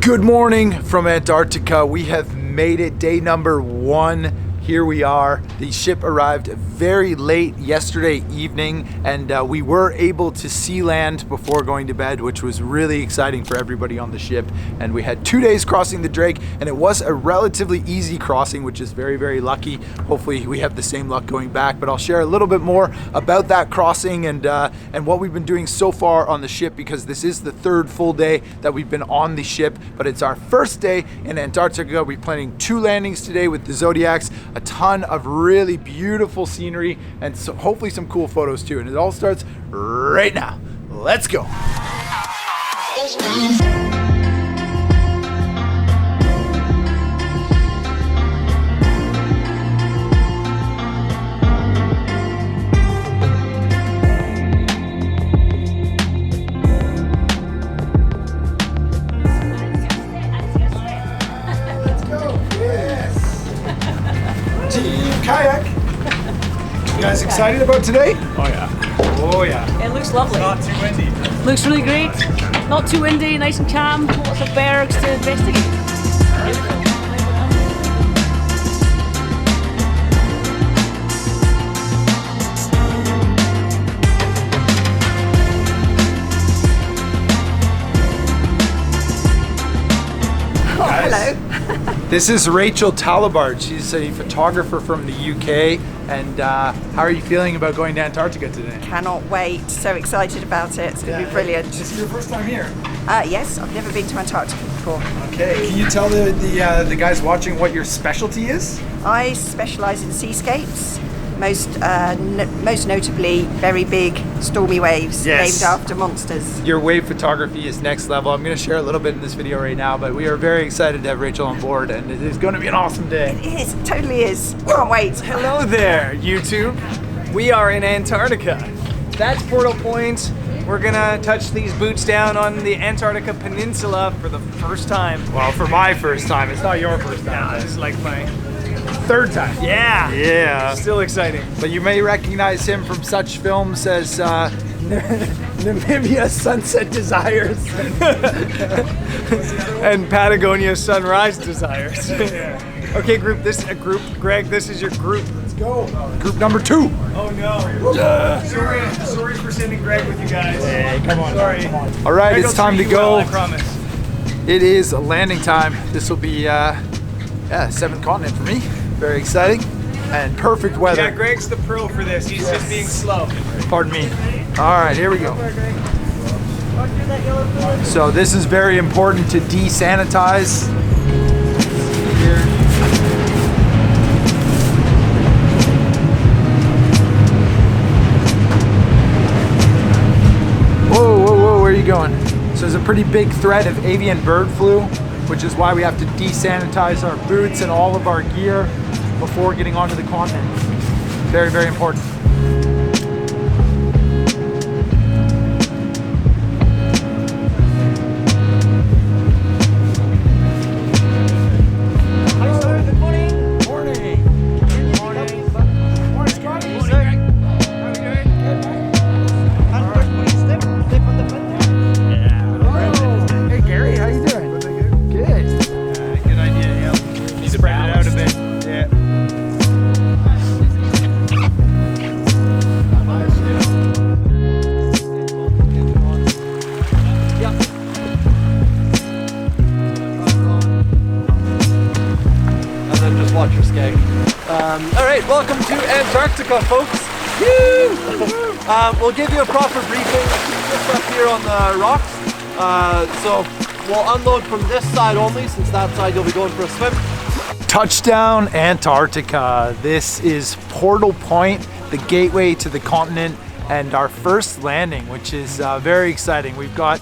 Good morning from Antarctica. We have made it, day number 1. Here we are. The ship arrived very late yesterday evening, and we were able to see land before going to bed, which was really exciting for everybody on the ship. And we had 2 days crossing the Drake, and it was a relatively easy crossing, which is very, very lucky. Hopefully we have the same luck going back, but I'll share a little bit more about that crossing and what we've been doing so far on the ship, because this is the 3rd full day that we've been on the ship, but it's our first day in Antarctica. We're planning 2 landings today with the Zodiacs, a ton of really beautiful scenery, and so hopefully some cool photos too. And it all starts right now. Let's go. Kayak. You guys excited about today? Oh yeah. Oh yeah. It looks lovely. Not too windy. Looks really great. Not too windy, nice and calm. Lots of bergs to investigate. Oh, hello. This is Rachel Talabard. She's a photographer from the UK. And how are you feeling about going to Antarctica today? Cannot wait. So excited about it. It's going to be brilliant. This is your first time here? Yes, I've never been to Antarctica before. Okay. Can you tell the guys watching what your specialty is? I specialise in seascapes. Most notably, very big stormy waves named after monsters. Your wave photography is next level. I'm going to share a little bit in this video right now, but we are very excited to have Rachel on board, and it is going to be an awesome day. It is, totally is. Can't wait. Hello there, YouTube. We are in Antarctica. That's Portal Point. We're gonna touch these boots down on the Antarctica Peninsula for the first time. Well, for my first time. It's not your first time. Yeah, this is like my 3rd time. yeah. Yeah. Still exciting. But you may recognize him from such films as Namibia Sunset Desires And Patagonia Sunrise Desires. Okay, group. Greg, this is your group. Let's go. Group number 2. Oh no. Sorry for sending Greg with you guys. Hey, come on. Sorry. All right, Greg it's will time to treat you go. well, I promise. It is landing time. This will be 7th continent for me. Very exciting and perfect weather. Yeah, Greg's the pro for this. He's just being slow. Pardon me. All right, here we go. So this is very important to desanitize. Here. Whoa, where are you going? So there's a pretty big threat of avian bird flu, which is why we have to desanitize our boots and all of our gear before getting onto the continent. Very, very important. Alright, welcome to Antarctica, folks. We'll give you a proper briefing just up here on the rocks. So we'll unload from this side only, since that side you'll be going for a swim. Touchdown Antarctica. This is Portal Point, the gateway to the continent, and our first landing, which is very exciting. We've got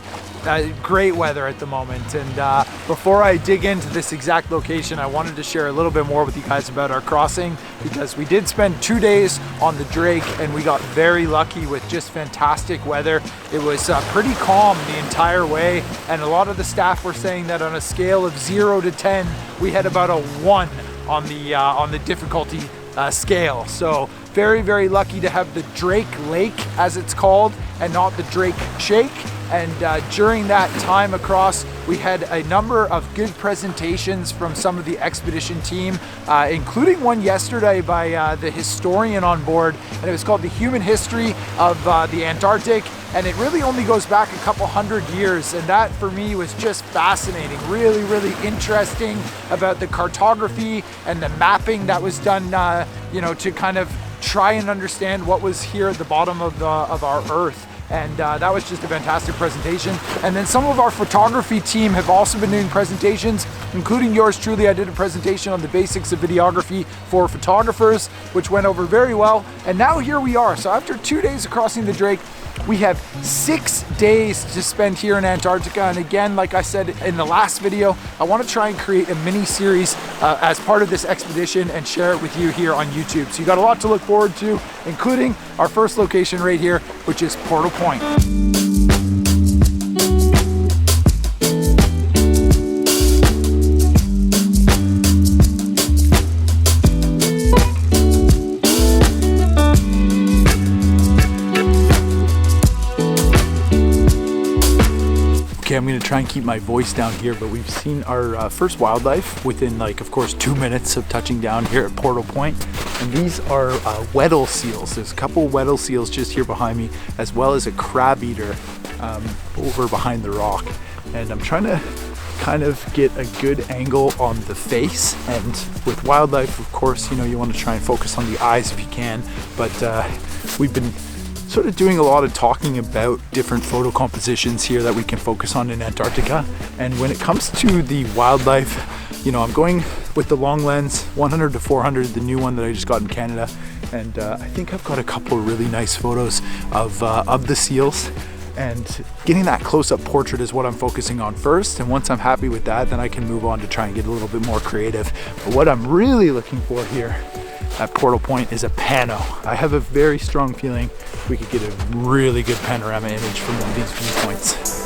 great weather at the moment, and before I dig into this exact location, I wanted to share a little bit more with you guys about our crossing, because we did spend 2 days on the Drake and we got very lucky with just fantastic weather. It was pretty calm the entire way, and a lot of the staff were saying that on a scale of 0 to 10 we had about a 1 on the difficulty scale. So very, very lucky to have the Drake Lake, as it's called, and not the Drake Shake. And during that time across, we had a number of good presentations from some of the expedition team, including one yesterday by the historian on board, and it was called The Human History of the Antarctic. And it really only goes back a couple hundred years, and that for me was just fascinating. Really, really interesting about the cartography and the mapping that was done, you know, to kind of try and understand what was here at the bottom of our Earth. And that was just a fantastic presentation. And then some of our photography team have also been doing presentations, including yours truly. I did a presentation on the basics of videography for photographers, which went over very well. And now here we are. So after 2 days of crossing the Drake, we have 6 days to spend here in Antarctica. And again, like I said in the last video, I want to try and create a mini series as part of this expedition and share it with you here on YouTube. So you got a lot to look forward to, including our first location right here, which is Portal Point. Okay, I'm gonna try and keep my voice down here, but we've seen our first wildlife within, like, of course, 2 minutes of touching down here at Portal Point. And these are Weddell seals. There's a couple Weddell seals just here behind me, as well as a crab eater over behind the rock. And I'm trying to kind of get a good angle on the face. And with wildlife, of course, you know, you want to try and focus on the eyes if you can. But we've been sort of doing a lot of talking about different photo compositions here that we can focus on in Antarctica. And when it comes to the wildlife, you know, I'm going with the long lens 100 to 400, the new one that I just got in Canada. And I think I've got a couple of really nice photos of the seals. And getting that close-up portrait is what I'm focusing on first. And once I'm happy with that, then I can move on to try and get a little bit more creative. But what I'm really looking for here at Portal Point is a pano. I have a very strong feeling we could get a really good panorama image from one of these viewpoints.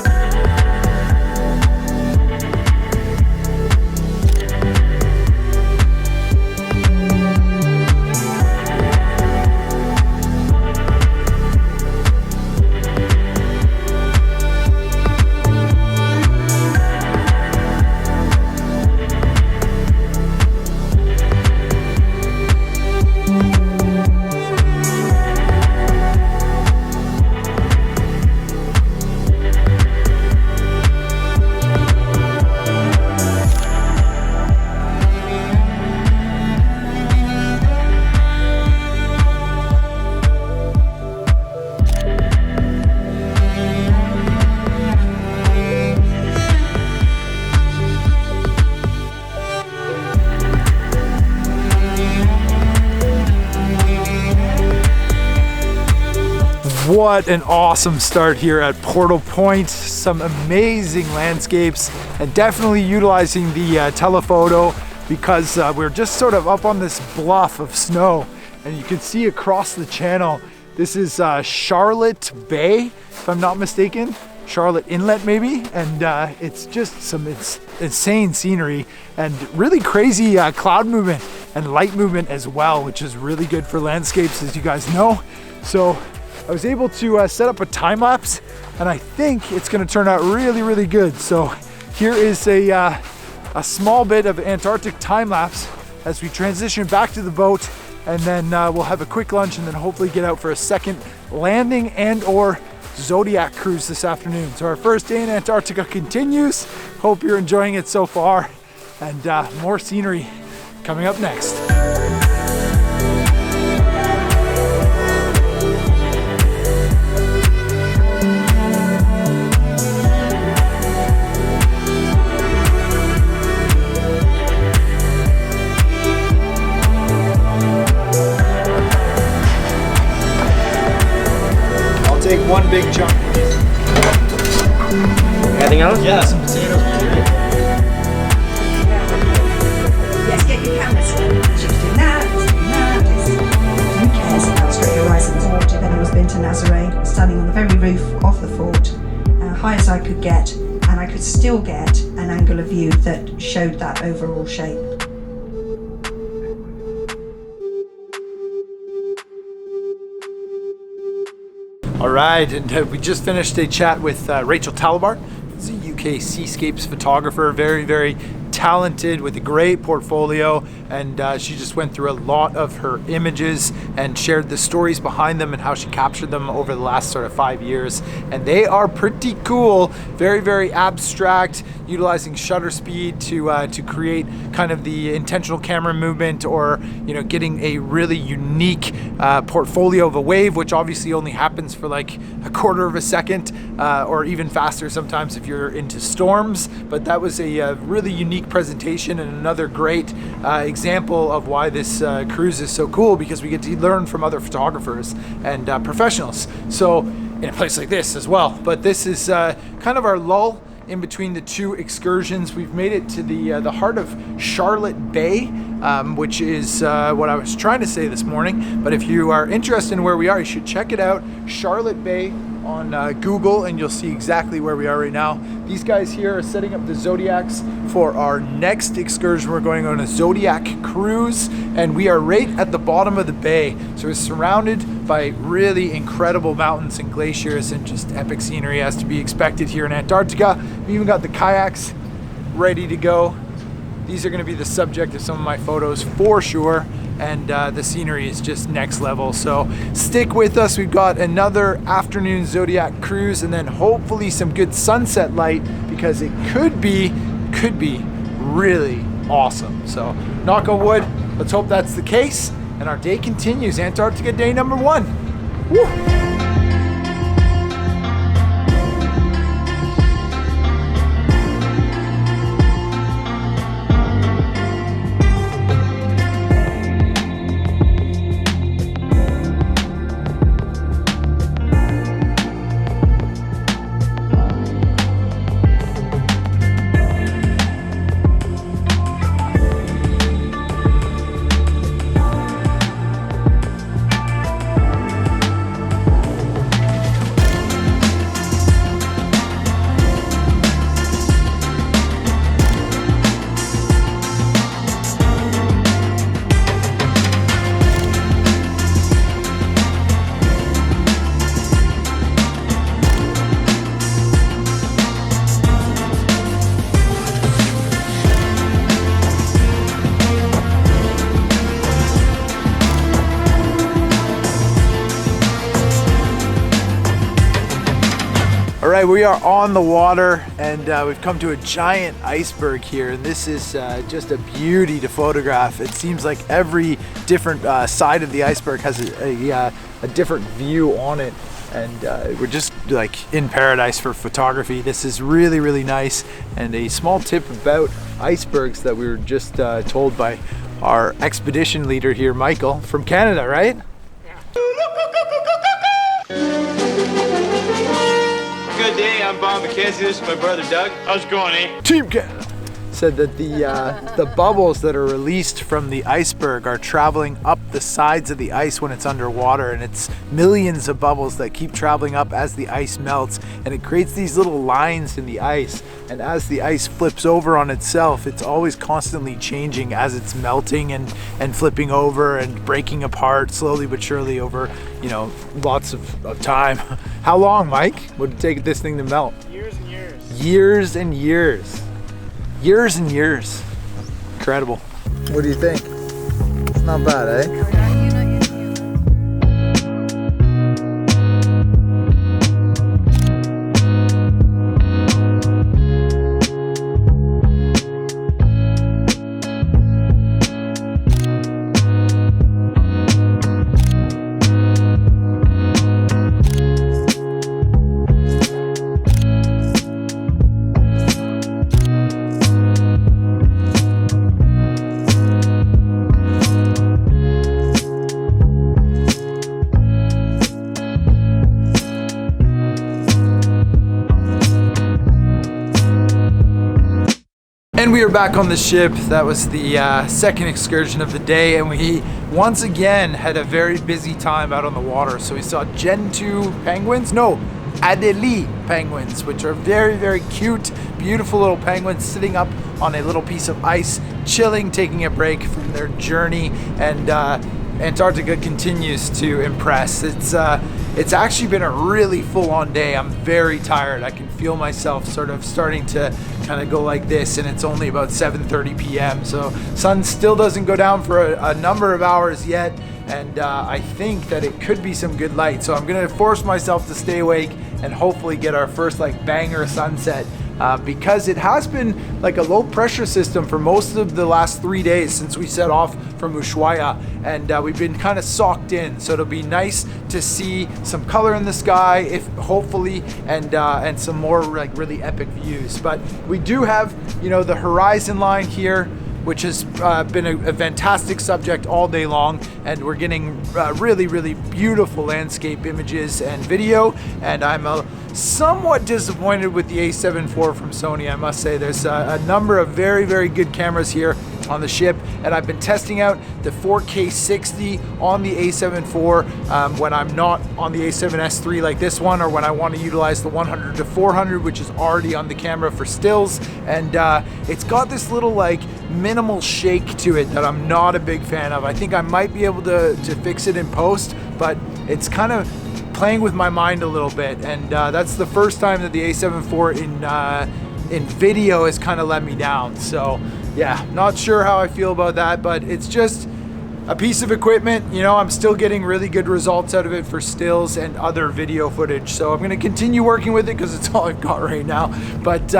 What an awesome start here at Portal Point. Some amazing landscapes, and definitely utilizing the telephoto because we're just sort of up on this bluff of snow, and you can see across the channel. This is Charlotte Bay, if I'm not mistaken. Charlotte Inlet maybe, and it's just some insane scenery and really crazy cloud movement and light movement as well, which is really good for landscapes, as you guys know. So I was able to set up a time lapse, and I think it's going to turn out really, really good. So here is a small bit of Antarctic time lapse as we transition back to the boat, and then we'll have a quick lunch and then hopefully get out for a second landing and or zodiac cruise this afternoon. So our first day in Antarctica continues. Hope you're enjoying it so far, and more scenery coming up next. Take one big chunk. Anything else? Yeah, some potatoes. Yes, get your cameras. She's doing that. Who cares about straight horizons? If anyone's been to Nazaré, standing on the very roof of the fort, high as I could get, and I could still get an angle of view that showed that overall shape. All right, and we just finished a chat with Rachel Talabar. She's a UK seascapes photographer, very, very talented with a great portfolio, and she just went through a lot of her images and shared the stories behind them and how she captured them over the last sort of 5 years. And they are pretty cool, very, very abstract, utilizing shutter speed to create kind of the intentional camera movement, or getting a really unique portfolio of a wave, which obviously only happens for like a quarter of a second, or even faster sometimes if you're into storms. But that was a really unique presentation, and another great example of why this cruise is so cool, because we get to learn from other photographers and professionals. So in a place like this as well. But this is kind of our lull in between the two excursions. We've made it to the heart of Charlotte Bay, which is what I was trying to say this morning. But if you are interested in where we are, you should check it out, Charlotte Bay, on Google, and you'll see exactly where we are right now. These guys here are setting up the Zodiacs for our next excursion. We're going on a Zodiac cruise, and we are right at the bottom of the bay. So we're surrounded by really incredible mountains and glaciers, and just epic scenery as to be expected here in Antarctica. We even got the kayaks ready to go. These are going to be the subject of some of my photos for sure, and the scenery is just next level. So stick with us. We've got another afternoon Zodiac cruise, and then hopefully some good sunset light, because it could be really awesome. So knock on wood, let's hope that's the case, and our day continues. Antarctica day number 1. Woo! All right, we are on the water, and we've come to a giant iceberg here, and this is just a beauty to photograph. It seems like every different side of the iceberg has a different view on it, and we're just like in paradise for photography. This is really, really nice. And a small tip about icebergs that we were just told by our expedition leader here, Michael, from Canada, right? Good day, I'm Bob McKenzie. This is my brother Doug. How's it going, eh? Team Canada said that the bubbles that are released from the iceberg are traveling up the sides of the ice when it's underwater, and it's millions of bubbles that keep traveling up as the ice melts, and it creates these little lines in the ice. And as the ice flips over on itself, it's always constantly changing as it's melting and flipping over and breaking apart slowly but surely over, lots of time. How long, Mike, would it take this thing to melt? Years and years. Years and years. Years and years. Incredible. What do you think? It's not bad, eh? And we are back on the ship. That was the second excursion of the day, and we once again had a very busy time out on the water. So we saw Gentoo penguins, no, Adelie penguins, which are very, very cute, beautiful little penguins sitting up on a little piece of ice, chilling, taking a break from their journey. And Antarctica continues to impress. It's actually been a really full-on day. I'm very tired. I can feel myself sort of starting to kind of go like this, and it's only about 7:30 p.m. So sun still doesn't go down for a number of hours yet, and I think that it could be some good light. So I'm gonna force myself to stay awake and hopefully get our first like banger sunset. Because it has been like a low pressure system for most of the last 3 days since we set off from Ushuaia, and we've been kind of socked in, so it'll be nice to see some color in the sky, if hopefully, and some more like really epic views. But we do have, you know, the horizon line here, which has been a fantastic subject all day long, and we're getting really beautiful landscape images and video, and I'm somewhat disappointed with the A7 IV from Sony, I must say. There's a number of very good cameras here on the ship, and I've been testing out the 4K 60 on the A7 IV when I'm not on the A7S III like this one, or when I want to utilize the 100 to 400, which is already on the camera for stills, and it's got this little like minimal shake to it that I'm not a big fan of. I think I might be able to fix it in post, but it's kind of playing with my mind a little bit, and that's the first time that the A7 IV in video has kind of let me down. So yeah, not sure how I feel about that, but it's just a piece of equipment. You know, I'm still getting really good results out of it for stills and other video footage, so I'm going to continue working with it because it's all I've got right now. But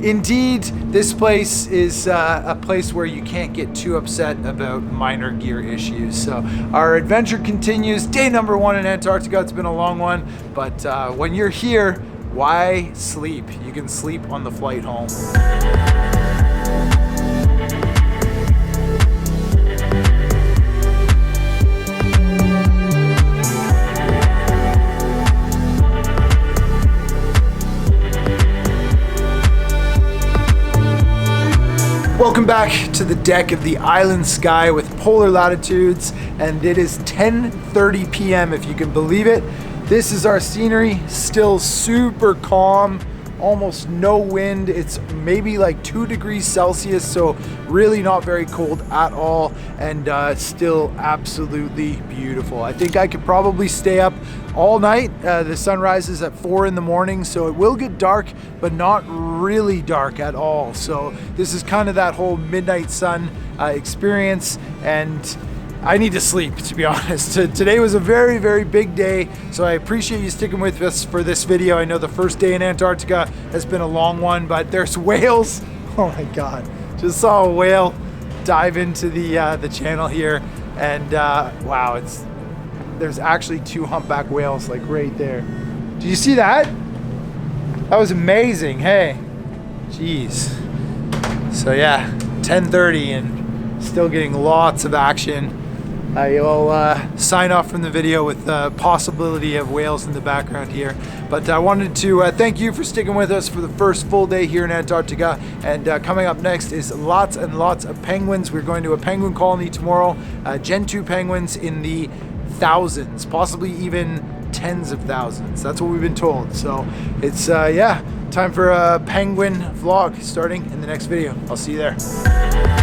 indeed, this place is a place where you can't get too upset about minor gear issues. So our adventure continues. Day number 1 in Antarctica. It's been a long one, but when you're here, why sleep? You can sleep on the flight home. Welcome back to the deck of the Island Sky with Polar Latitudes, and it is 10:30 p.m. if you can believe it. This is our scenery, still super calm, almost no wind. It's maybe like 2 degrees Celsius, so really not very cold at all, and still absolutely beautiful. I think I could probably stay up all night. The sun rises at 4 in the morning, so it will get dark, but not really dark at all. So this is kind of that whole midnight sun experience, and I need to sleep, to be honest. Today was a very big day, so I appreciate you sticking with us for this video. I know the first day in Antarctica has been a long one, but there's whales. Oh my God, just saw a whale dive into the channel here, and wow, there's actually 2 humpback whales like right there. Did you see that? That was amazing. Hey, jeez. So yeah, 10:30 and still getting lots of action. I will sign off from the video with the possibility of whales in the background here. But I wanted to thank you for sticking with us for the first full day here in Antarctica. And coming up next is lots and lots of penguins. We're going to a penguin colony tomorrow. Gentoo penguins in the thousands, possibly even tens of thousands. That's what we've been told. So it's, yeah, time for a penguin vlog starting in the next video. I'll see you there.